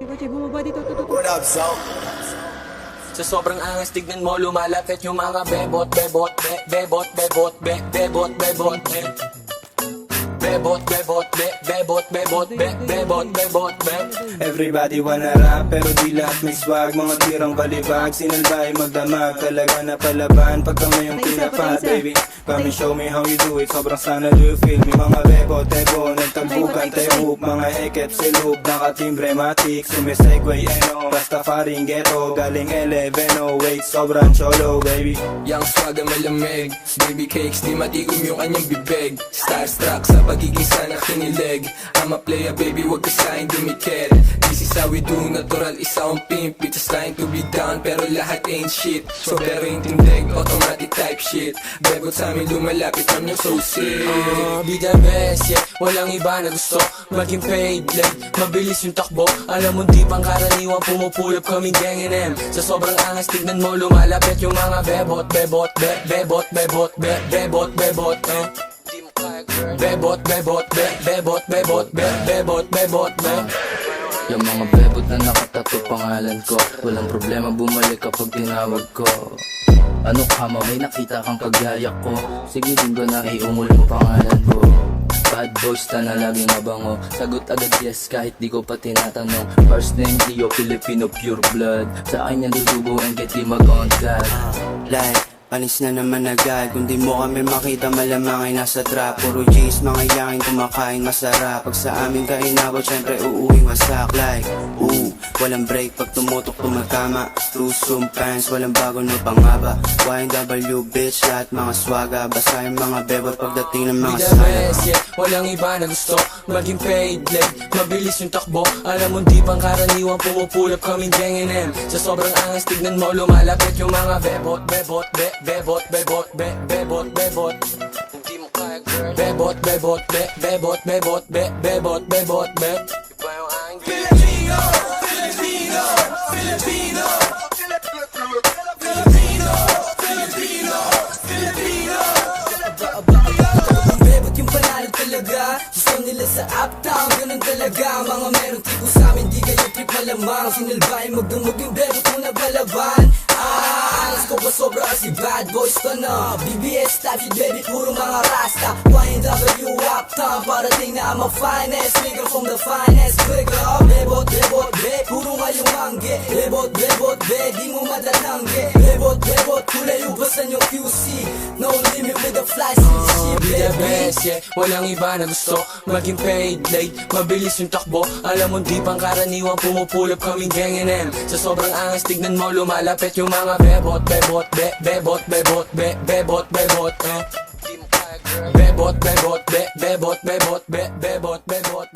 Bache, bumaba dito, to. What up, Zo? Sa sobrang angas, tignan mo lumalapit yung mga bebot, bebot, bebot, bebot, bebot, bebot, bebot, bebot, bebot, bebot, bebot, bebot, Everybody wanna rap pero di lahat may swag. Mga tirang balibag, sinalbay magdamag. Talaga na palaban pagka may yung pinapat. Baby, come and show me how you do it. Sobrang sana do you feel me. Mga bebo, tebo, nagtagbukan tayo. Mga ekep silub, nakatimbre matik. Sumisegway, Rastafaring ghetto, galing 11, oh wait, sobrang cholo, baby. Yang swag ang malamig, baby cakes, di matikom yung kanyang bibig. Starstruck sa pagiging sana kinilig. I'm a player, baby, wag ka sa'kin dumikit. This is how we do, natural, isa akong pimp. Just trying to be down, pero lahat ain't shit. So pero yung tindig, automatic type shit. Bebot sa amin lumalapit, I'm yung so sick. Be the best, yeah, walang iba na gusto maging paid late, mabilis yung takbo. Alam mo di pang karaniwang pumupulap kaming gang M. Sa sobrang angas, tignan mo lumalapit yung mga bebot, bebot, bebot, bebot, bebot, bebot, bebot, bebot, bebot, bebot, bebot, bebot, Yung mga bebot na nakatato pangalan ko, walang problema bumalik kapag tinawag ko. Ano ka mo, may nakita kang kagaya ko, sige din ko na iungol mo pangalan ko. Bad boys na laging mabango, sagot agad yes kahit di ko pa tinatanong. First name Leo, Filipino pure blood, sa akin yan dudugo and get di mag-on-tag. Like, panis na naman agad. Kung di mo kami makita, malamang ay nasa trap. Puro G's, mga yakin kumakain masarap. Pag sa amin ka inabot, syempre uuwing wasak. Like, walang break pag tumutok tumatama. Tusum pants, walang bago no pangaba. YNW bitch, lahat mga swaga. Basta yung mga bebot pagdating ng mga Be the sana. best, yeah, walang iba na gusto maging paid late, mabilis yung takbo. Alam mo di pang karaniwang pumupulap kaming gang M. Sa sobrang angas, tignan mo lumalapit yung mga bebot, bebot, bebot, bebot, bebot, bebot. Hindi mo kaya girl. Bebot, bebot, bebot, bebot, bebot, bebot, bebot. Iba yung aking Filipino, Filipino, Filipino, Filipino, Filipino, Filipino. Ang bebot yung panalo talaga. Gusto nila sa uptown, ganun talaga. Mga merong tipo sa amin, di kayo trip malamang. Sinalbay magdumog yung bebot mo na balaban. Alas ko ba sobra kasi bad boys to na. BBS type shit baby, puro mga rasta. YNW uptown, parating na I'm a finest nigga from the finest. Quick up, bebot, bebot, be, puro ngayong mangge. Bebot, bebot, be, di mo matatangge. Bebot, bebot, kulay ubasan yung QC. No limit with the fly shit, Be the baby. best, yeah, walang iba na gusto maging paid late, mabilis yung takbo. Alam mo di pang karaniwang pumupulap kaming gang M. Sa sobrang angas, tignan mo lumalapit yung mga bebot, bebot, bebot, bebot, bebot, bebot, Di mo kaya girl. Bebot, bebot, bebot, bebot, bebot, bebot,